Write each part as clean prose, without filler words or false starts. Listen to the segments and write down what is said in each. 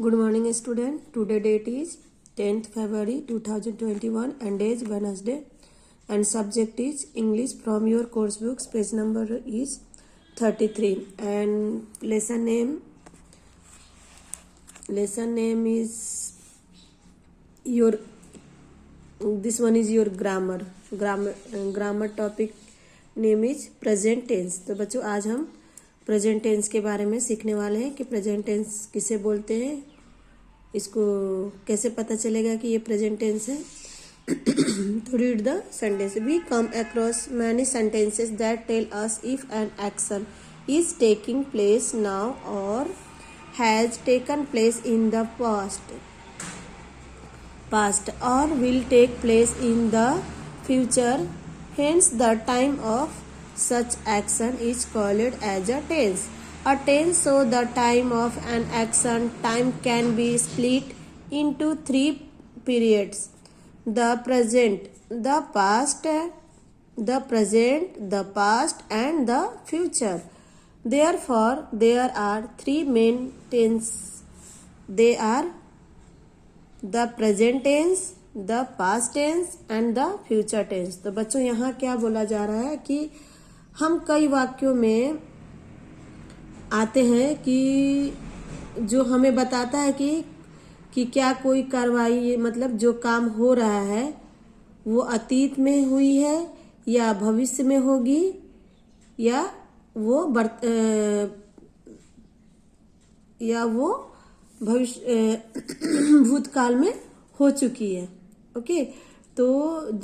Good morning, student. Today date is 10th February 2021 and day is Wednesday and subject is English from your course books. Page number is 33 and lesson name is your this one is your grammar topic name is present tense. तो बच्चों आज हम present tense के बारे में सीखने वाले हैं कि प्रेजेंट टेंस किसे बोलते हैं, इसको कैसे पता चलेगा कि ये प्रेजेंट टेंस है. तो read the sentence. We come across many sentences that tell us if an action is taking place now or has taken place in the past or will take place in the future. Hence the time of such action is called as a tense. A tense shows the time of an action. Time can be split into three periods: the present, the past, and the future. Therefore, there are three main tenses. They are the present tense, the past tense and the future tense. तो बच्चों यहाँ क्या बोला जा रहा है कि हम कई वाक्यों में आते हैं कि जो हमें बताता है कि क्या कोई कार्रवाई मतलब जो काम हो रहा है वो अतीत में हुई है या भविष्य में होगी या वो भविष्य भूतकाल में हो चुकी है. ओके तो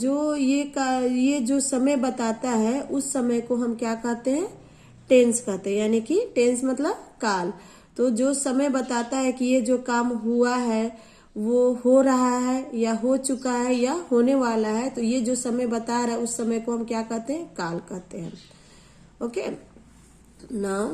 जो ये जो समय बताता है उस समय को हम क्या कहते हैं, टेंस कहते हैं. यानी कि टेंस मतलब काल. तो जो समय बताता है कि ये जो काम हुआ है वो हो रहा है या हो चुका है या होने वाला है, तो ये जो समय बता रहा है उस समय को हम क्या कहते हैं, काल कहते हैं. Okay now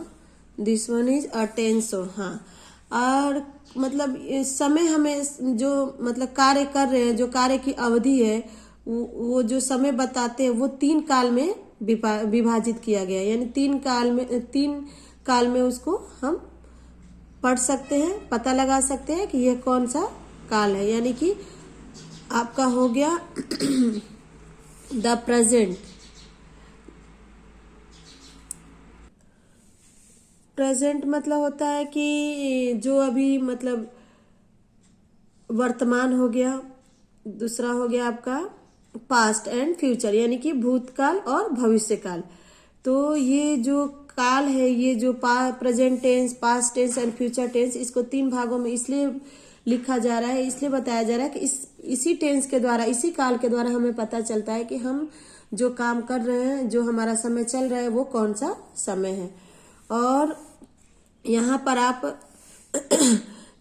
this one is a tense. हाँ, और मतलब समय हमें जो मतलब कार्य कर रहे हैं, जो कार्य की अवधि है वो जो समय बताते हैं वो तीन काल में विभाजित किया गया है. यानी तीन काल में उसको हम पढ़ सकते हैं, पता लगा सकते हैं कि यह कौन सा काल है. यानी कि आपका हो गया द प्रेजेंट. प्रेजेंट मतलब होता है कि जो अभी मतलब वर्तमान हो गया. दूसरा हो गया आपका पास्ट एंड फ्यूचर, यानी कि भूतकाल और भविष्य काल. तो ये जो काल है, ये जो present tense, past tense and future tense, इसको तीन भागों में इसलिए लिखा जा रहा है, इसलिए बताया जा रहा है कि इसी टेंस के द्वारा, इसी काल के द्वारा हमें पता चलता है कि हम जो काम कर रहे हैं, जो हमारा समय चल रहा है वो कौन सा समय है. और यहाँ पर आप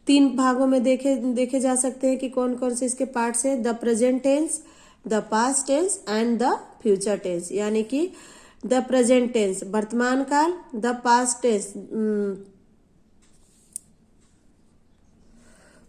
तीन भागों में देखे जा सकते हैं कि कौन कौन से इसके पार्ट्स हैं. The present tense, the past tense and the future tense. यानी कि द प्रेजेंट टेंस वर्तमान काल, द पास्ट टेंस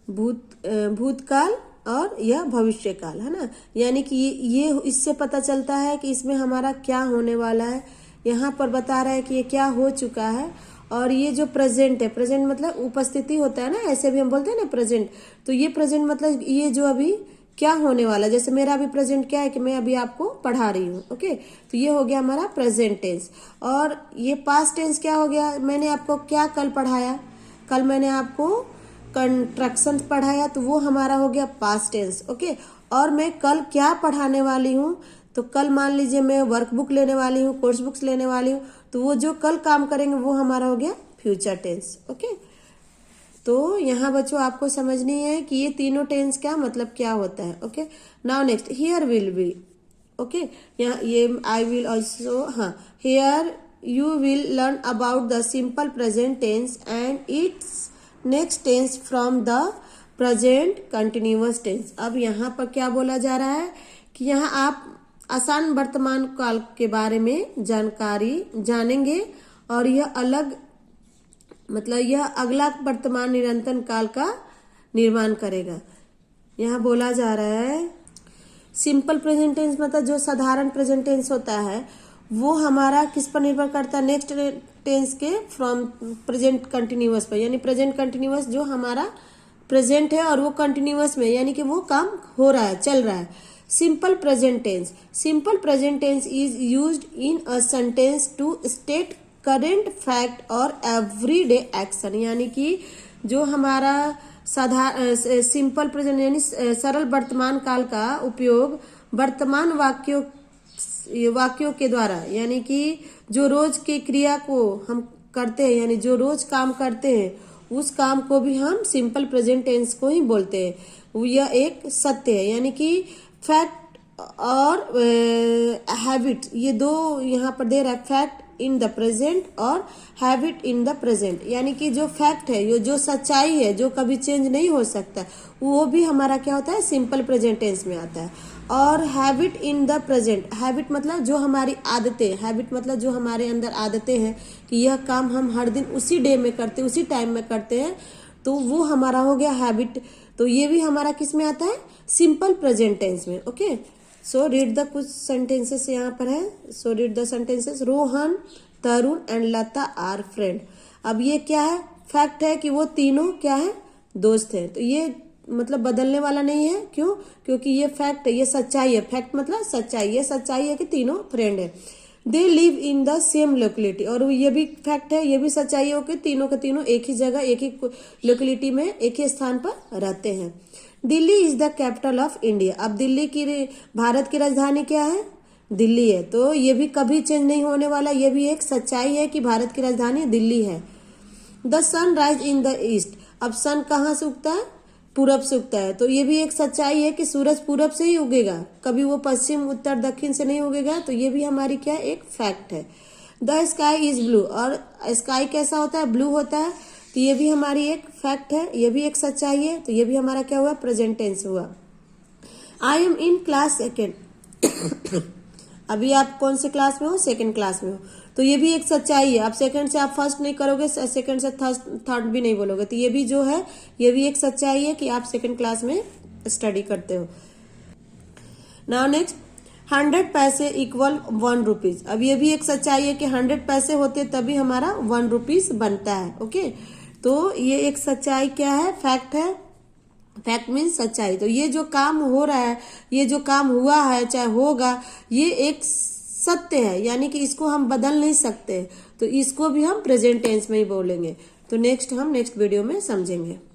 भूतकाल और यह भविष्य काल है ना. यानी कि ये इससे पता चलता है कि इसमें हमारा क्या होने वाला है. यहाँ पर बता रहा है कि ये क्या हो चुका है. और ये जो प्रेजेंट है, प्रेजेंट मतलब उपस्थिति होता है ना, ऐसे भी हम बोलते हैं ना प्रेजेंट. तो ये प्रेजेंट मतलब ये जो अभी क्या होने वाला, जैसे मेरा अभी प्रेजेंट क्या है कि मैं अभी आपको पढ़ा रही हूँ. ओके तो ये हो गया हमारा प्रेजेंट टेंस. और ये पास्ट टेंस क्या हो गया, मैंने आपको क्या कल पढ़ाया, कल मैंने आपको कंस्ट्रक्शन पढ़ाया, तो वो हमारा हो गया पास्ट टेंस. ओके और मैं कल क्या पढ़ाने वाली हूँ, तो कल मान लीजिए मैं वर्कबुक लेने वाली हूँ, कोर्स बुक्स लेने वाली हूँ, तो वो जो कल काम करेंगे वो हमारा हो गया फ्यूचर टेंस. ओके तो यहाँ बच्चों आपको समझनी है कि ये तीनों टेंस क्या मतलब क्या होता है. Okay now next, here will be. Okay यहाँ ये आई विल ऑल्सो. हाँ, here you will learn about the simple present tense and its next tense from the present continuous tense. अब यहाँ पर क्या बोला जा रहा है कि यहाँ आप आसान वर्तमान काल के बारे में जानकारी जानेंगे और यह अगला वर्तमान निरंतर काल का निर्माण करेगा. यहाँ बोला जा रहा है सिंपल प्रेजेंट टेंस मतलब जो साधारण प्रेजेंट टेंस होता है वो हमारा किस पर निर्भर करता है, नेक्स्ट टेंस के फ्रॉम प्रेजेंट कंटिन्यूअस पर. यानी प्रेजेंट कंटिन्यूअस जो हमारा प्रेजेंट है और वो कंटिन्यूअस में, यानी कि वो काम हो रहा है, चल रहा है। Simple present tense, simple present tense is used in a sentence to state current fact और एवरीडे एक्शन, यानी कि जो हमारा सिंपल प्रेजेंट यानी सरल वर्तमान काल का उपयोग वर्तमान वाक्यों के द्वारा, यानी कि जो रोज की क्रिया को हम करते हैं, यानी जो रोज काम करते हैं उस काम को भी हम सिंपल प्रेजेंट टेंस को ही बोलते हैं। यह एक सत्य है, यानी कि फैक्ट और हैबिट, ये दो यहाँ पर दे रहा है, फैक्ट इन द प्रेजेंट और हैबिट इन द प्रेजेंट, यानी कि जो फैक्ट है, ये जो सच्चाई है, जो कभी चेंज नहीं हो सकता, वो भी हमारा क्या होता है, सिंपल प्रेजेंट टेंस में आता है। और habit in the present, habit मतलब जो हमारी आदतें, हैबिट मतलब जो हमारे अंदर आदतें हैं कि यह काम हम हर दिन उसी डे में करते हैं, उसी टाइम में करते हैं, तो वो हमारा हो गया हैबिट। तो ये भी हमारा किस में आता है, सिंपल प्रेजेंट टेंस में। ओके, सो रीड द कुछ सेंटेंसेस यहाँ पर है। So read the sentences. Rohan, Tarun and Lata are friend. अब ये क्या है, फैक्ट है कि वो तीनों क्या है, दोस्त हैं। तो ये मतलब बदलने वाला नहीं है, क्यों, क्योंकि ये फैक्ट है, ये सच्चाई है। फैक्ट मतलब सच्चाई, ये सच्चाई है कि तीनों फ्रेंड है। They live in the same locality, और ये भी फैक्ट है, ये भी सच्चाई है कि तीनों के तीनों एक ही जगह, एक ही लोकेलिटी में, एक ही स्थान पर रहते हैं। Delhi is the capital of India. अब दिल्ली की, भारत की राजधानी क्या है, दिल्ली है। तो ये भी कभी चेंज नहीं होने वाला, ये भी एक सच्चाई है कि भारत की राजधानी दिल्ली है। The sun rise in the east. अब सन कहाँ से उगता है, पूरब से उगता है। तो ये भी एक सच्चाई है कि सूरज पूरब से ही उगेगा, कभी वो पश्चिम उत्तर दक्षिण से नहीं उगेगा। तो ये भी हमारी क्या एक फैक्ट है। द स्काई इज ब्लू, और स्काई कैसा होता है, ब्लू होता है। तो ये भी हमारी एक फैक्ट है, ये भी एक सच्चाई है। तो ये भी हमारा क्या हुआ, प्रेजेंट टेंस हुआ। I am in class second. अभी आप कौन से क्लास में हो, सेकेंड क्लास में हो। तो ये भी एक सच्चाई है। आप सेकंड से आप फर्स्ट नहीं करोगे, सेकंड से थर्ड भी नहीं बोलोगे। तो ये भी जो है, ये भी एक सच्चाई है कि आप सेकंड क्लास में स्टडी करते हो। नाउ नेक्स्ट, 100 पैसे इक्वल 1 रुपीज। अब ये भी एक सच्चाई है कि 100 पैसे होते तभी हमारा 1 रुपीज बनता है। ओके, तो ये एक सच्चाई क्या है, फैक्ट है। फैक्ट मीन्स सच्चाई। तो ये जो काम हो रहा है, ये जो काम हुआ है, चाहे होगा, ये एक सत्य है, यानी कि इसको हम बदल नहीं सकते। तो इसको भी हम प्रेजेंट टेंस में ही बोलेंगे। तो नेक्स्ट हम नेक्स्ट वीडियो में समझेंगे।